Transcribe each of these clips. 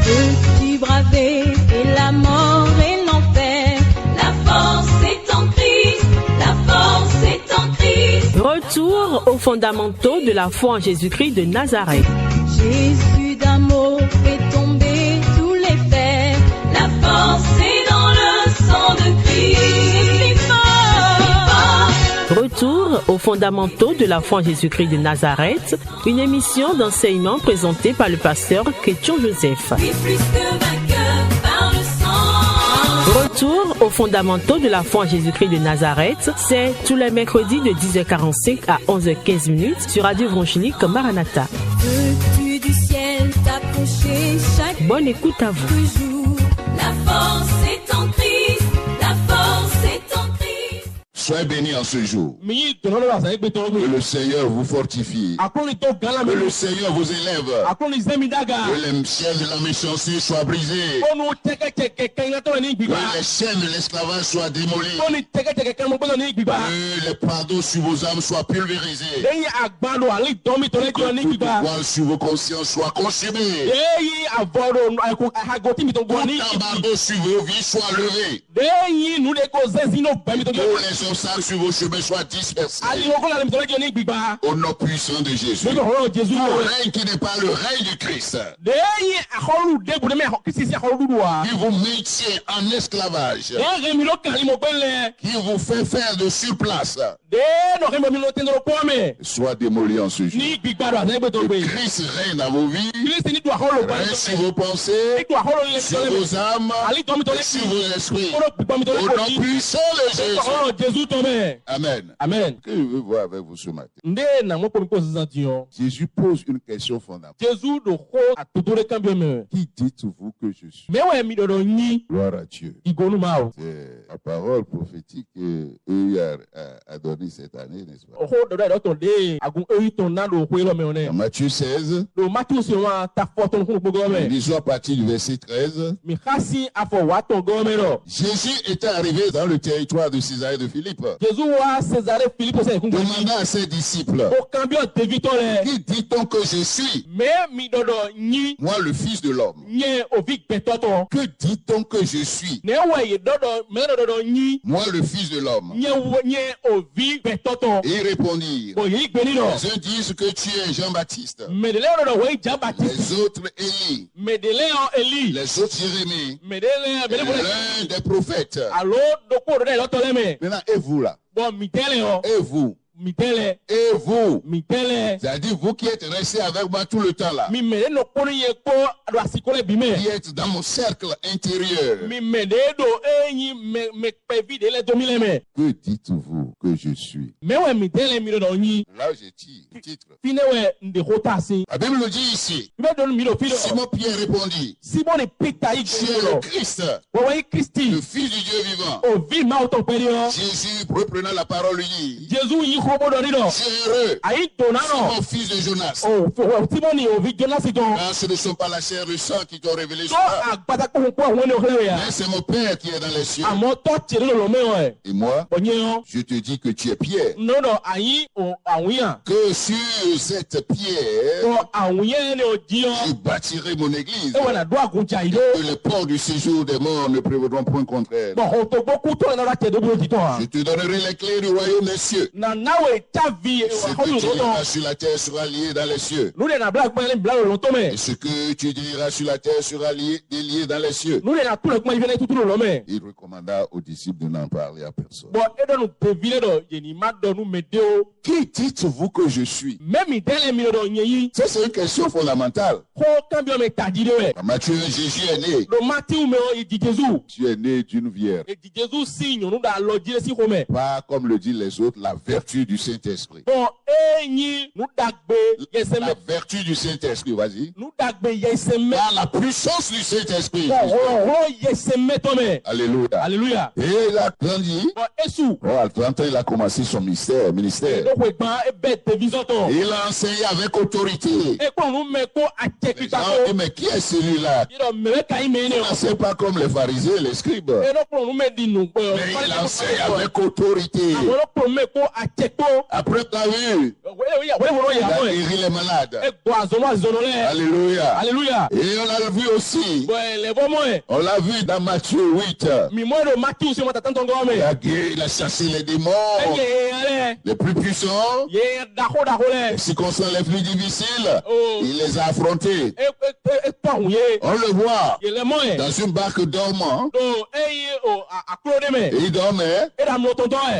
Peux-tu braver et la mort et l'enfer? La force est en Christ, la force est en Christ. Retour aux fondamentaux de la foi en Jésus-Christ de Nazareth. Jésus d'amour fait tomber tous les fers. La force est dans le sang de Christ. Je suis fort. Retour aux fondamentaux de la foi en Jésus-Christ de Nazareth, une émission d'enseignement présentée par le pasteur Chrétien Joseph. Oui, plus que vainqueur par le sang. Retour aux fondamentaux de la foi en Jésus-Christ de Nazareth, c'est tous les mercredis de 10h45 à 11h15 sur Radio Évangélique Maranatha. Peux-tu du ciel t'approcher chaque Bonne écoute à vous. jour? La force est en Christ, la force est en Christ. Soyez bénis en ce jour. Que le Seigneur vous fortifie. Que le Seigneur vous élève. Que les chaînes de la méchanceté soient brisées. Que les chaînes de l'esclavage soient démolies. Que les pardons sur vos âmes soient pulvérisés. Que toute voile sur vos consciences soit consumée. Tout embargo sur vos vies soit levé. Tous les obstacles sur vos chemins soient dispersés. Au nom puissant de Jésus. Au règne qui n'est pas le règne du Christ. Qui vous maintient en esclavage. Qui vous fait faire de surplace. Soit démoli en ce jour. Que Christ règne dans vos vies. Règne sur vos pensées. Sur vos âmes. Et sur vos esprits. Au nom puissant de Jésus. Amen. Amen. Que je veux voir avec vous ce matin. Jésus pose une question fondamentale. Qui dites-vous que je suis? Gloire à Dieu. C'est la parole prophétique qu'eux a donnée cette année, n'est-ce pas? Dans Matthieu 16, lisons à partir du verset 13. Jésus était arrivé dans le territoire de Césarée de Philippe. Demandant à ses disciples, qui dit-on que je suis? Moi, le Fils de l'homme. Que dit-on que je suis? Moi, le Fils de l'homme. Et ils répondirent, les uns disent que tu es Jean-Baptiste, les autres Élie, les autres Jérémie, et l'un des prophètes. Maintenant, et vous là? Et vous? Et vous? C'est-à-dire vous qui êtes restés avec moi tout le temps là, qui êtes dans mon cercle intérieur, que dites-vous que je suis? Là j'ai dit titre. La Bible le dit ici. Simon Pierre répondit, tu es le Christ, le Fils du Dieu vivant. Jésus reprenant la parole lui dit, tu es heureux, Simon, fils de Jonas, car ce ne sont pas la chair et le sang qui t'ont révélé cela, mais c'est mon Père qui est dans les cieux. Et moi, je te dis que tu es Pierre, que sur cette pierre je bâtirai mon église, et que les portes du séjour des morts ne prévaudront point contre elle. Je te donnerai les clés du royaume des cieux. Ce que tu diras sur la terre sera lié dans les cieux, et ce que tu diras sur la terre sera lié dans les cieux. Il recommanda aux disciples de n'en parler à personne. Qui dites-vous que je suis? Ça, c'est une question fondamentale. Dans Matthieu, Jésus est né. Tu es né d'une vierge. Pas comme le disent les autres, la vertu du Saint-Esprit. La vertu du Saint-Esprit, vas-y. Par la puissance du Saint-Esprit. Alléluia. Alléluia. Et il a grandi. À 30 ans, il il a commencé son ministère. Il a enseigné avec autorité. Mais qui est celui-là? C'est pas comme les pharisiens et les scribes. Mais il enseigne avec autorité. Après, tu as vu, il a guéri les malades. Alléluia. Alléluia. Et on l'a vu aussi. On l'a vu dans Matthieu 8. Il a chassé les démons les plus puissants. Les circonstances les plus difficiles, il les a affrontés. On le voit dans une barque dormant. Et il dormait.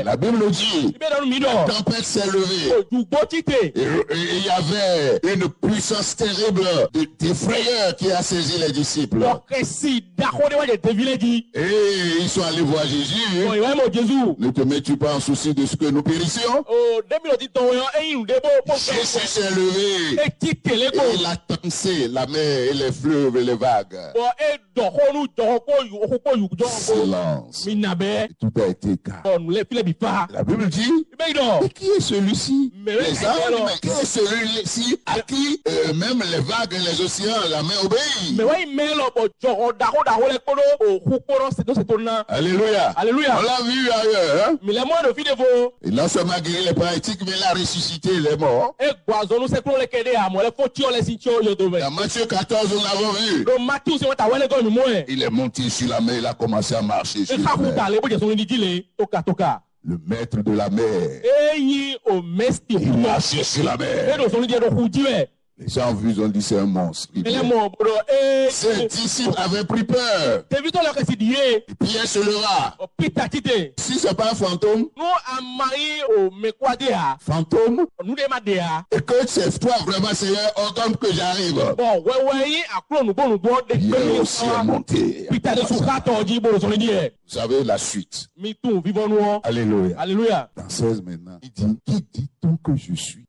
La Bible dit, la tempête s'est levée. Et il y avait une puissance terrible d'effrayeur qui a saisi les disciples. Et ils sont allés voir Jésus. Ne te mets-tu pas en souci de ce que nous périssions? Jésus s'est levé. Et il a tensé la mer et les fleuves et les vagues. Silence. Et tout a été calme. La Bible dit, mais qui est celui-ci? Les âmes, mais qui est celui-ci à qui même les vagues et les océans, la main obéit? Alléluia. Alléluia. On l'a vu ailleurs. Hein? Et non seulement guéri les paralytiques, mais il a ressuscité les morts. Dans Matthieu 14, nous l'avons vu. Il est monté sur la mer, il a commencé à marcher sur la mer. Le maître de la mer. Il marchait sur la mer. Les gens ont vu, ils ont dit c'est un monstre. Ses disciples avaient pris peur. Pierre se leva. Si ce n'est pas un fantôme, fantôme, et que c'est toi vraiment Seigneur, ordonne que j'arrive. Pierre aussi est monté. Vous savez la suite. Alléluia. Alléluia. Dans 16 maintenant, il dit, qui dit-on que je suis?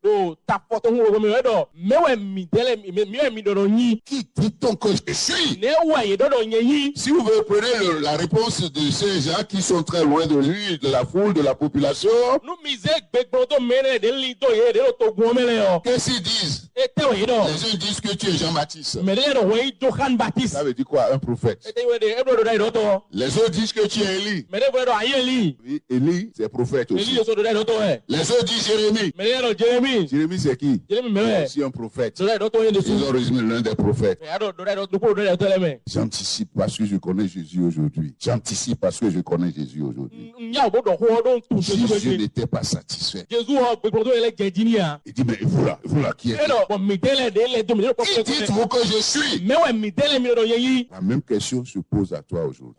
Qui dit-on que je suis? Si vous prenez la réponse de ces gens qui sont très loin de lui, de la foule, de la population, qu'est-ce qu'ils disent? Les uns disent que tu es Jean-Baptiste. Ça veut dire quoi? Un prophète. Les autres disent que tu es Élie. Oui, Élie, c'est prophète aussi. Les autres disent Jérémie. Jérémie, c'est qui? C'est aussi un prophète. Ils ont résumé l'un des prophètes. J'anticipe parce que je connais Jésus aujourd'hui. J'anticipe parce que je connais Jésus aujourd'hui. Jésus n'était pas satisfait. Il dit, mais vous là, qui êtes? Qui dites-vous que je suis? La même question se pose à toi aujourd'hui.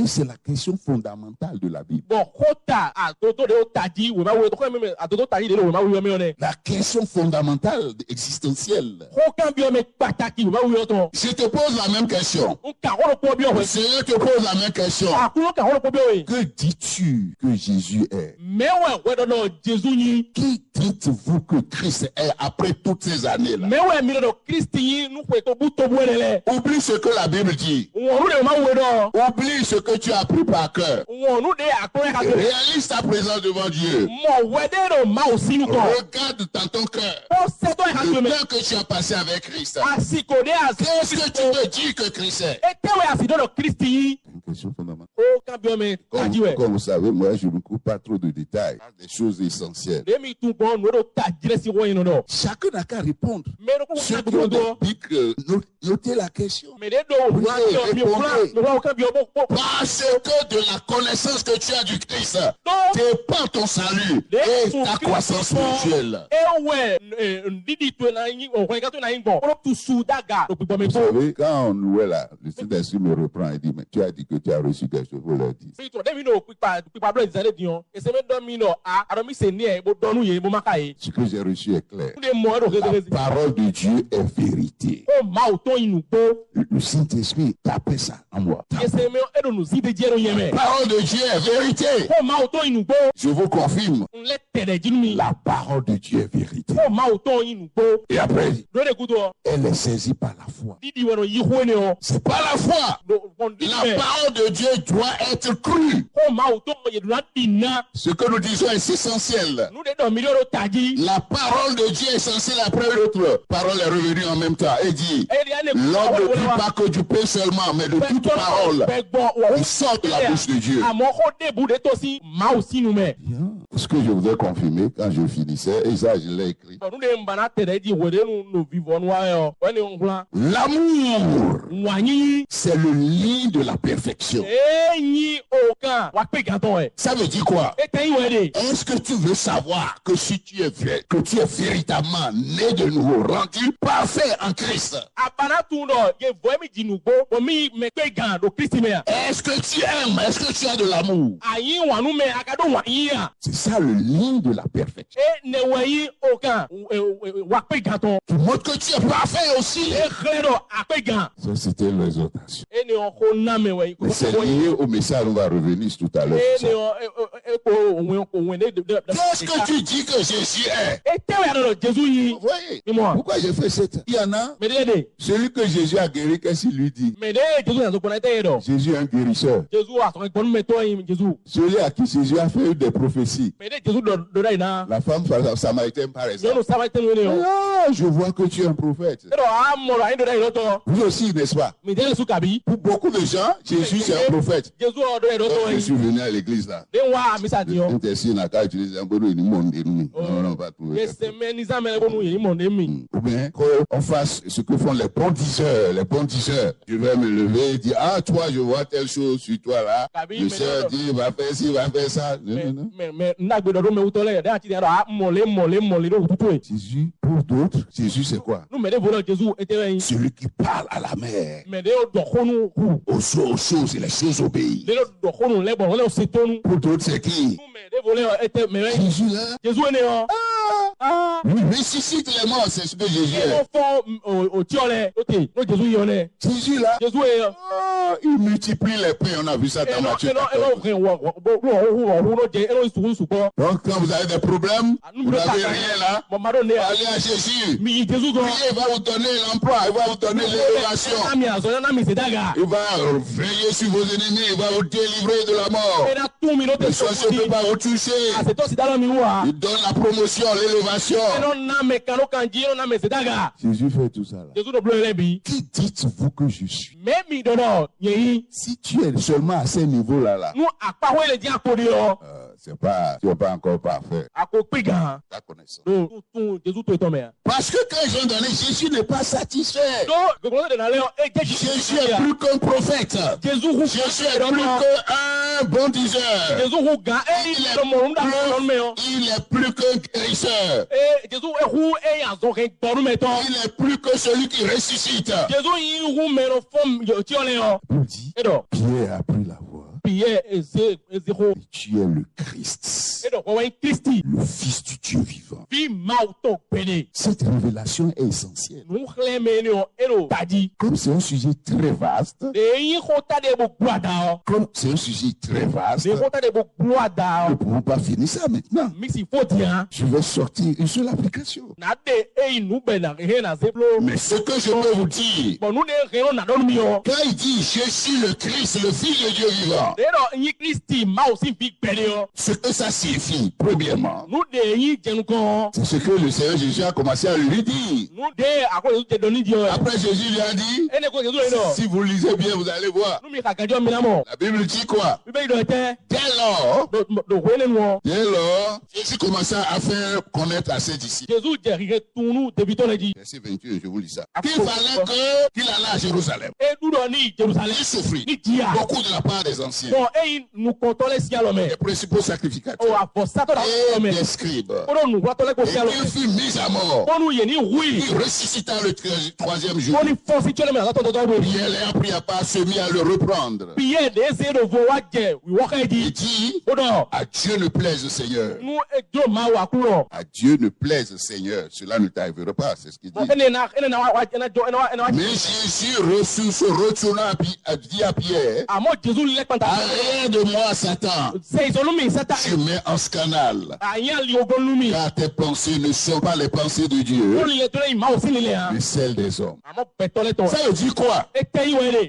Et c'est la question fondamentale de la Bible. La question fondamentale, existentielle. Je te pose la même question. Le Seigneur te pose la même question. Que dis-tu que Jésus est? Qui dites-vous que Christ est après toutes ces années-là? Oublie ce que la Bible dit. Oublie ce que tu as appris par cœur. Réalise ta présence devant Dieu. Regarde dans ton cœur le temps que tu as passé avec Christ. Qu'est-ce que tu te dis que Christ est? Une question fondamentale. Comme vous savez, moi je ne coupe pas trop de détails. Des choses essentielles. Chacun n'a qu'à répondre. Ceux qui ont des pics, notez la question. Parce que de la connaissance que tu as du Christ dépend ton salut et ta croissance spirituelle. Vous savez, quand on louait là, le Saint-Esprit me reprend et dit, mais tu as dit que tu as reçu quelque chose, vous leur dites. Ce que j'ai reçu est clair. La parole de Dieu est vérité. Le Saint-Esprit tapait ça en moi. La parole de Dieu est vérité. Je vous confirme. La parole de Dieu est vérité. Et après, elle est saisie par la foi. C'est pas la foi. La parole de Dieu doit être crue. Ce que nous disons est essentiel. La parole de Dieu est essentielle après l'autre. Parole est revenue en même temps et dit, l'homme ne vit pas que du pain seulement, mais de toute parole qui sort de la bouche de Dieu. Ce que je voudrais confirmer quand je finissais, et ça je l'ai écrit. L'amour, c'est le lit de la perfection. Ça veut dire quoi? Est-ce que tu veux savoir que si tu es vrai, que tu es véritablement né de nouveau, rendu parfait en Christ? Est-ce que tu aimes? Est-ce que tu as de l'amour? C'est ça le lit de la perfection. Tu montres que tu es parfait aussi. Ça, c'était l'exhortation. Mais c'est lié au message, on va revenir tout à l'heure. Qu'est-ce que tu dis que Jésus est? Vous voyez? Pourquoi j'ai fait cette? Il y en a. Celui que Jésus a guéri, qu'est-ce qu'il lui dit? Jésus est un guérisseur. Celui à qui Jésus a fait des prophéties. La femme samaritaine, par exemple. Ah, je vois que tu es un prophète. Vous aussi, n'est-ce pas? Pour beaucoup de gens, Jésus c'est un prophète. Je suis venu à l'église là. Ou bien qu'on fasse ce que font les bons diseurs. Les bons diseurs. Je vais me lever et dire, ah toi je vois telle chose sur toi là. Le sœur dit, va faire ci, va faire ça. Non. Jésus, pour d'autres, Jésus c'est quoi? Celui qui parle à la mer. Aux choses et les choses obéissent. Pour d'autres c'est qui? Jésus là. Il ressuscite les morts, c'est ce que Jésus est. Jésus là. Il multiplie les pains, on a vu ça dans Matthieu 14. Donc quand vous avez des problèmes, vous n'avez rien là, allez à Jésus. Priez, il va vous donner l'emploi, il va vous donner l'élévation. Il va veiller sur vos ennemis, il va vous délivrer de la mort. Les sorciers ne peuvent pas vous toucher. Il donne la promotion, l'élévation. Jésus fait tout ça là. Qui dites-vous que je suis? Si tu es seulement à ce niveau-là, c'est pas, tu n'es pas encore parfait. Ta connaissance. Parce que quand ils ont donné, Jésus n'est pas satisfait. Jésus est plus qu'un prophète. Jésus est plus qu'un bon diseur. Il est plus qu'un guérisseur. Il est plus que celui qui ressuscite. Il dit, Pierre a pris la voix. Tu es le Christ, le Fils du Dieu vivant. Cette révélation est essentielle. Comme c'est un sujet très vaste, nous ne pouvons pas finir ça maintenant. Je vais sortir une seule application. Mais ce que je peux vous dire, quand il dit je suis le Christ, le Fils de Dieu vivant, ce que ça signifie, premièrement, c'est ce que le Seigneur Jésus a commencé à lui dire. Après Jésus lui a dit, si vous lisez bien, vous allez voir. La Bible dit quoi? Dès lors, Jésus commença à faire connaître à ses disciples. Verset 28, je vous lis ça. Qu'il fallait qu'il allait à Jérusalem. Il souffrit beaucoup de la part des anciens. anciens, les principaux sacrificateurs et des scribes. Et il fut mis à mort. Il ressuscita le troisième jour. Pierre l'ayant pris à part se mit à le reprendre. Il dit, à Dieu ne plaise, Seigneur. À Dieu ne plaise, Seigneur. Cela ne t'arrivera pas, c'est ce qu'il dit. Mais Jésus se retourna dit à Pierre, arrête de moi, Satan. Tu mets en scandale. Car tes pensées ne sont pas les pensées de Dieu, mais celles des hommes. Ça veut dire quoi?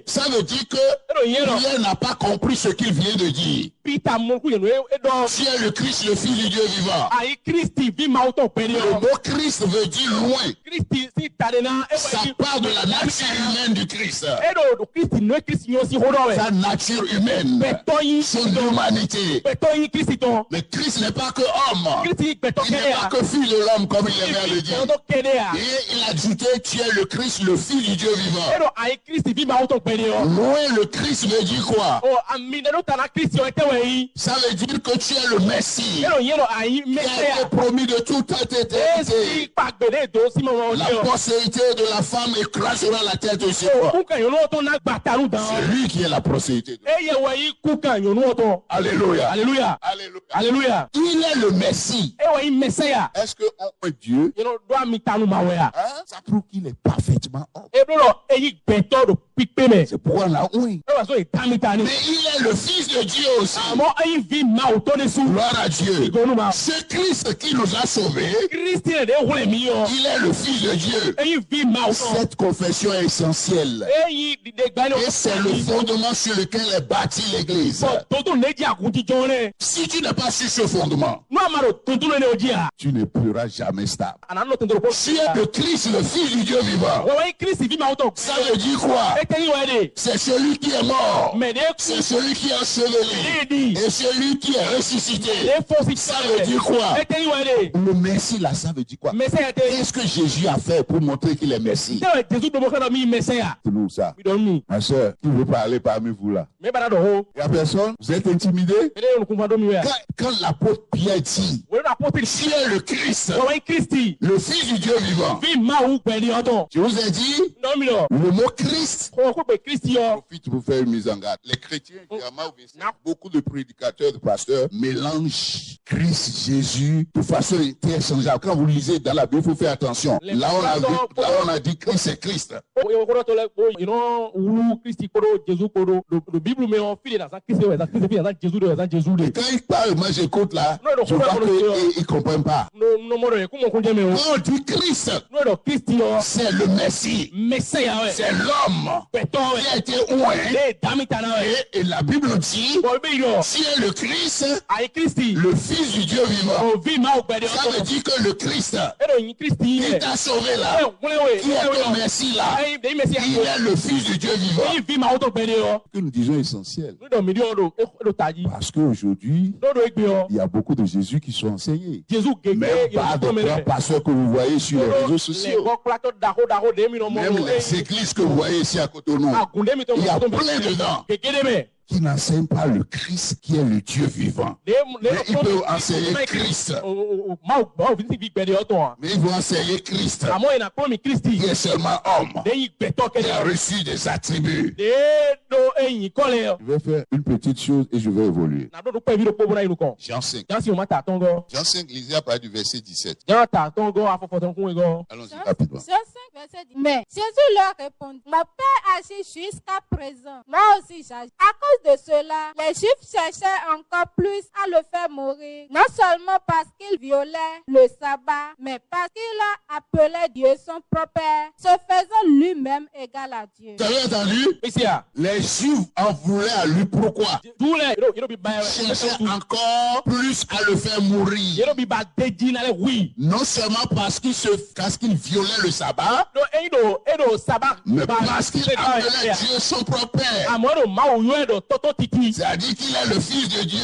Ça veut dire que Pierre n'a pas compris ce qu'il vient de dire. Tu es le Christ, le Fils du Dieu vivant. Le mot Christ veut dire loin. Ça part de la nature humaine du Christ. Sa nature humaine, son humanité. Mais Christ n'est pas que homme. Il n'est pas que fils de l'homme comme il aimait à le dire. Et il a ajouté, tu es le Christ, le Fils du Dieu vivant. Loin, le Christ veut dire quoi? Ça veut dire que tu es le Messie qui a été promis de toute éternité. La postérité de la femme écrasera la tête de ses rois. C'est lui qui est la postérité. Alléluia. Alléluia. Alléluia. Il est le Messie. Est-ce que Dieu, ça prouve qu'il est parfaitement homme. C'est pourquoi on a oui. Mais il est le Fils de Dieu aussi. Gloire à Dieu. Ce Christ qui nous a sauvés, il est le Fils de Dieu. Cette confession est essentielle. Et c'est le fondement sur lequel est bâtie l'Église. Si tu n'as pas su ce fondement, tu ne pourras jamais stable. Tu es le Christ, le Fils du Dieu vivant. Ça veut dire quoi? C'est celui qui est mort. C'est celui qui est enseveli. Et celui qui est ressuscité. Ça veut dire quoi? Le Messie là, ça veut dire quoi? Qu'est-ce que Jésus a fait pour montrer qu'il est Messie? C'est nous ça. Ma soeur, qui veut parler parmi vous là? Il n'y a personne? Vous êtes intimidé? Quand l'apôtre Pierre dit, tu es le Christ, le Fils du Dieu vivant. Je vous ai dit, le mot Christ, profite pour faire une mise en garde. Les chrétiens, beaucoup de prédicateurs, de pasteurs, mélangent Christ, Jésus, de façon interchangeable. Quand vous lisez dans la Bible, il faut faire attention. Là, on a dit Christ, c'est Christ. Et quand il parle, moi j'écoute là, je vois qu'ils ne comprennent pas. Quand on dit Christ, c'est le Messie. C'est l'homme qui a été oint. Et la Bible dit, tu es le Christ, le Fils du Dieu vivant. Ça veut dire que le Christ, qui t'a sauvé là, qui est ton Messie là, il est le Fils du Dieu vivant. Que nous disons essentiel. Parce qu'aujourd'hui, il y a beaucoup de Jésus qui sont enseignés. Même pas de grands pasteurs que vous voyez sur les réseaux sociaux. Même les églises que vous voyez ici à Cotonou, il y a plein dedans qui n'enseignent pas le Christ qui est le Dieu vivant. Mais ils peuvent enseigner Christ. Mais ils vont enseigner Christ qui est seulement homme, qui a reçu des attributs. Je vais faire une petite chose et je vais évoluer. Jean 5. Jean 5, lisez à partir du verset 17. Allons-y rapidement. Mais Jésus leur répondit, mon Père agit jusqu'à présent. Moi aussi j'agis. À cause de cela, les Juifs cherchaient encore plus à le faire mourir. Non seulement parce qu'il violait le sabbat, mais parce qu'il appelait Dieu son propre Père, se faisant lui-même égal à Dieu. Vous avez entendu? Les Juifs en voulaient à lui. Pourquoi? Cherchaient encore plus à le faire mourir. Non seulement parce qu'il violait le sabbat, mais parce qu'il appelait Dieu son propre Père. C'est-à-dire qu'il est le Fils de Dieu.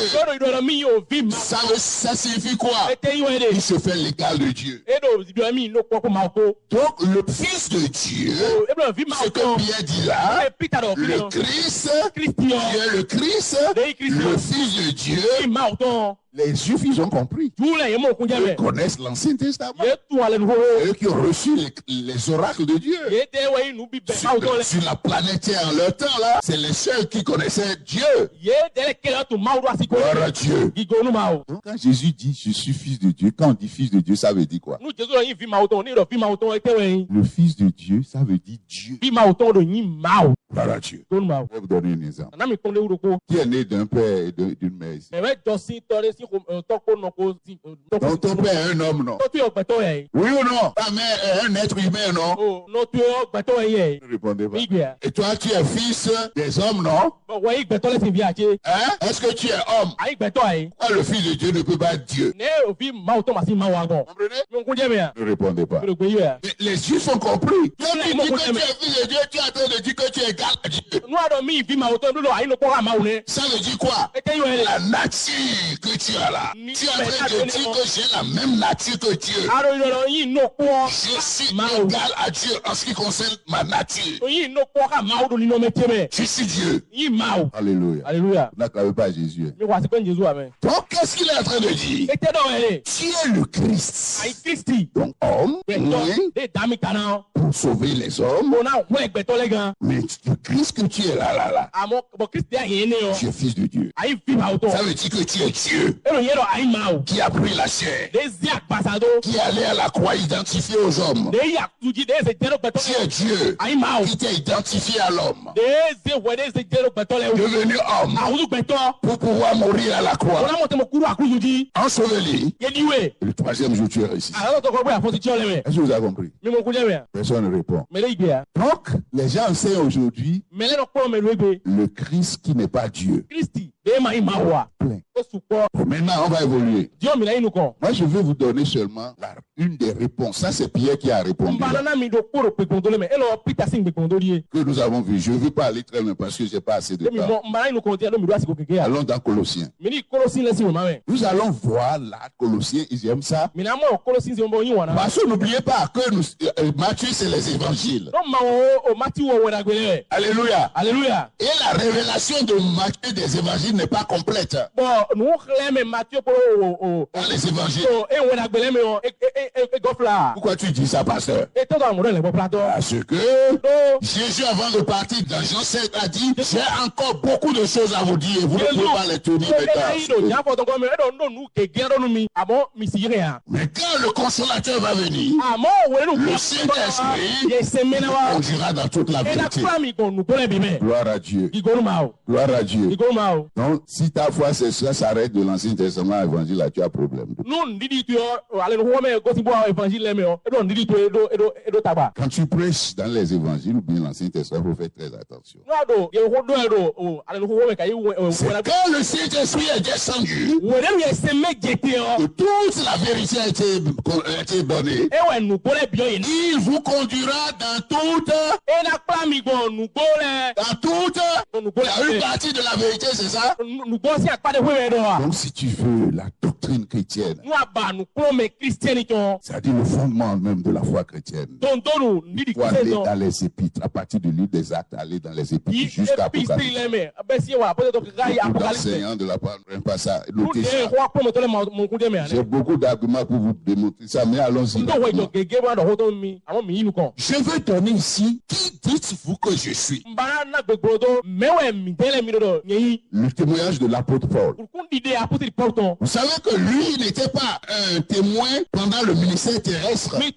Ça signifie quoi? Il se fait l'égal de Dieu. Donc le Fils de Dieu, ce que Pierre dit là, le Christ, qui est le Christ, le Fils de Dieu. Les Juifs, ils ont compris. Ils connaissent l'Ancien Testament. Eux qui ont reçu les oracles de Dieu. Sur la planète Terre, en leur temps, là, c'est les seuls qui connaissaient Dieu. Gloire à Dieu. Donc, quand Jésus dit, je suis Fils de Dieu, quand on dit Fils de Dieu, ça veut dire quoi? Le Fils de Dieu, ça veut dire Dieu. Gloire à Dieu. Je vais vous donner un exemple. Qui est né d'un père et d'une mère ici? Donc ton père est un homme, non? Oui ou non? Ta mère est un être humain, non? Ne répondez pas. Et toi, tu es fils des hommes, non? Hein? Est-ce que tu es homme? Pourquoi le Fils de Dieu ne peut pas être Dieu? Comprenez? Ne répondez pas. Les Juifs ont compris. Quand tu dis que tu es Fils de Dieu, tu es en train de dire que tu es égal à Dieu. Ça veut dire quoi? La nature que tu as là. Tu es en train de dire que j'ai la même nature que Dieu. Je suis égal à Dieu en ce qui concerne ma nature. Je suis Dieu. Alléluia. Alléluia. Vous n'acclamez pas Jésus. Donc, qu'est-ce qu'il est en train de dire? Tu es le Christ. Donc, homme, pour sauver les hommes. Mais le Christ que tu es là. Tu es Fils de Dieu. Ça veut dire que tu es Dieu. Qui a pris la chair. Qui est allé à la croix identifié aux hommes. Tu es Dieu. Qui t'a identifié à l'homme. Devenu homme. Pour pouvoir mourir à la croix. Enseveli. Et le troisième jour, tu es ressuscité. Est-ce que vous avez compris? Personne ne répond. Donc, les gens enseignent aujourd'hui le Christ qui n'est pas Dieu. Plein. Maintenant, on va évoluer. Moi, je vais vous donner seulement une des réponses. Ça, c'est Pierre qui a répondu. Que nous avons vu. Je ne veux pas aller très loin parce que je n'ai pas assez de temps. Allons dans Colossiens. Nous allons voir là, Colossiens, ils aiment ça. Parce que n'oubliez pas que Matthieu, c'est les évangiles. Alléluia. Alléluia. Et la révélation de Matthieu des évangiles n'est pas complète. Dans les évangiles. Pourquoi tu dis ça, pasteur? Parce que Jésus, avant de partir dans Jean 7, a dit, j'ai encore beaucoup de choses à vous dire. Vous ne pouvez pas les tenir maintenant. Mais quand le consolateur va venir, le Saint-Esprit conduira dans toute la vérité. Gloire à Dieu. Gloire à Dieu. Donc, si ta foi s'arrête de l'Ancien Testament à l'Évangile, là, tu as problème. Quand tu prêches dans les Évangiles ou bien l'Ancien Testament, il faut faire très attention. C'est quand le Saint-Esprit est descendu que toute la vérité a été donnée. Il vous conduira dans toute une partie de la vérité, c'est ça? Donc si tu veux la doctrine chrétienne, c'est-à-dire le fondement même de la foi chrétienne, il faut aller dans les épîtres, à partir du livre des Actes, aller dans les épîtres jusqu'à Apocalypse. Beaucoup d'enseignants de la parole ne prennent pas ça. Notez ça. J'ai beaucoup d'arguments pour vous démontrer ça, mais allons-y. Je veux donner ici, qui dites-vous que je suis? Le témoignage de l'apôtre Paul. Vous savez que lui, il n'était pas un témoin pendant le ministère terrestre. Oui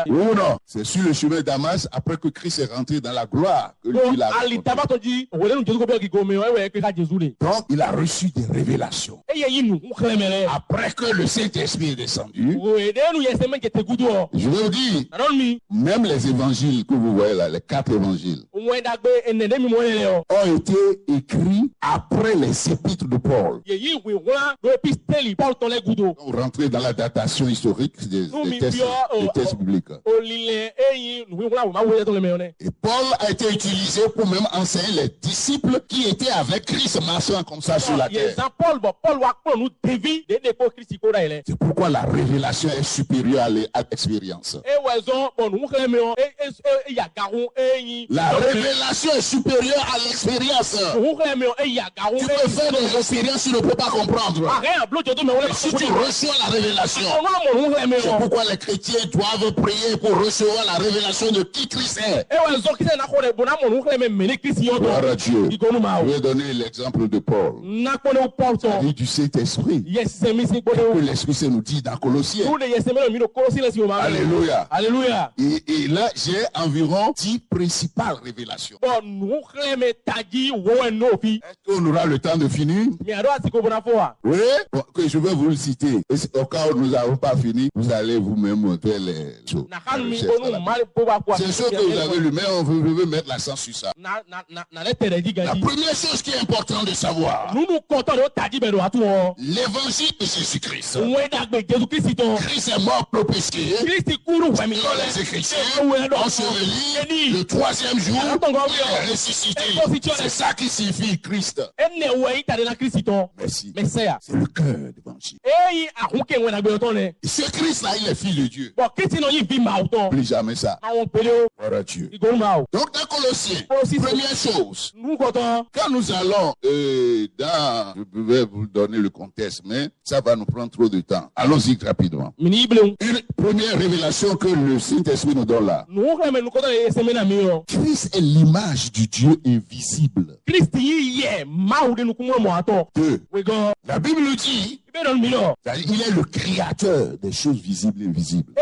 ou non? C'est sur le chemin de Damas, après que Christ est rentré dans la gloire, que lui, il a rencontré. Donc, il a reçu des révélations. Après que le Saint-Esprit est descendu, je vais vous dire, même les évangiles que vous voyez là, les 4 évangiles, ont été écrits après les épîtres de Paul. On rentrait dans la datation historique des textes bibliques. Et Paul a été utilisé pour même enseigner les disciples qui étaient avec Christ marchant comme ça sur la terre. C'est pourquoi la révélation est supérieure à l'expérience. La révélation est supérieure à l'expérience. Tu peux faire des expériences, tu ne peux pas comprendre. Mais si tu reçois la révélation, c'est pourquoi les chrétiens doivent prier pour recevoir la révélation de qui Christ est. Gloire à Dieu. Je vais donner l'exemple de Paul. Il dit du Saint-Esprit. Que l'Esprit se nous dit dans Colossiens. Alléluia. Alléluia. Et là, j'ai environ 10 principales révélations. Est-ce qu'on aura le temps de finir? Oui. Bon, que je vais vous le citer. Et au cas où nous n'avons pas fini, vous allez vous-même faire les choses. C'est sûr que vous avez lu, mais on veut mettre l'accent sur ça. La première chose qui est importante de savoir, l'évangile de Jésus-Christ. Christ est mort pour le péché. Dans les Écritures, enseveli, le troisième jour, il est ressuscité. C'est ça qui signifie Christ. Merci. C'est le cœur de l'évangile. Et ce Christ-là, il est fils de Dieu. Plus jamais ça. Gloire à Dieu. Donc dans Colossiens, première chose, quand nous allons je vais vous donner le contexte, mais ça va nous prendre trop de temps. Allons-y rapidement. Une première révélation que le Saint-Esprit nous donne là. Christ est l'image du Dieu invisible. La Bible dit, il est le créateur des choses visibles et invisibles.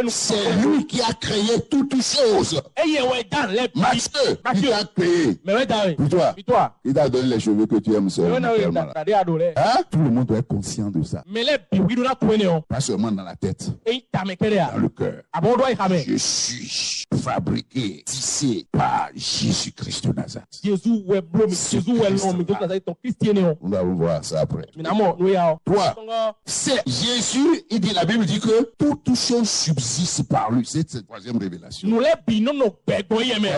C'est lui qui a créé toutes choses. Matthieu, il t'a créé. Puis toi, il t'a donné les cheveux que tu aimes seulement. Hein? Tout le monde doit être conscient de ça. Pas seulement dans la tête, dans le cœur. Je suis fabriqué, tissé par Jésus-Christ de Nazareth. On va voir ça après. 3. C'est Jésus, la Bible dit que toutes choses subsistent par lui. C'est cette troisième révélation. Il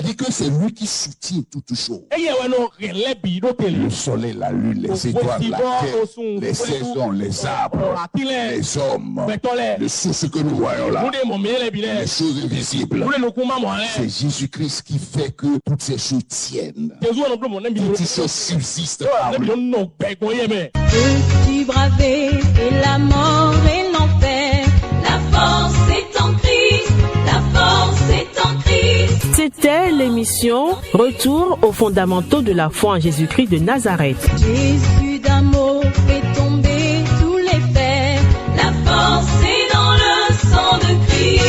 dit que c'est lui qui soutient toutes choses. Le soleil, la lune, les étoiles, la terre, les saisons, les arbres, les hommes, les sources que nous voyons là, les choses invisibles. C'est Jésus-Christ qui fait que toutes ces choses tiennent. Toutes ces choses subsistent par lui. Peux-tu braver et la mort et l'enfer? La force est en Christ, la force est en Christ. C'était l'émission Retour aux fondamentaux de la foi en Jésus-Christ de Nazareth. Jésus d'un mot fait tomber tous les fers. La force est dans le sang de Christ.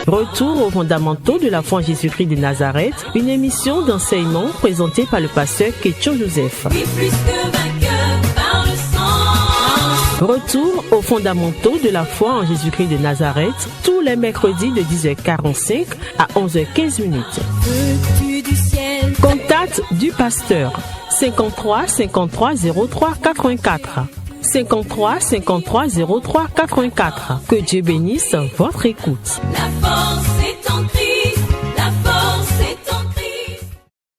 Retour aux fondamentaux de la foi en Jésus-Christ de Nazareth, une émission d'enseignement présentée par le pasteur Ketcho Joseph. Retour aux fondamentaux de la foi en Jésus-Christ de Nazareth, tous les mercredis de 10h45 à 11h15. Contact du pasteur 53 53 03 84. 53 53 03 84. Que Dieu bénisse votre écoute. La force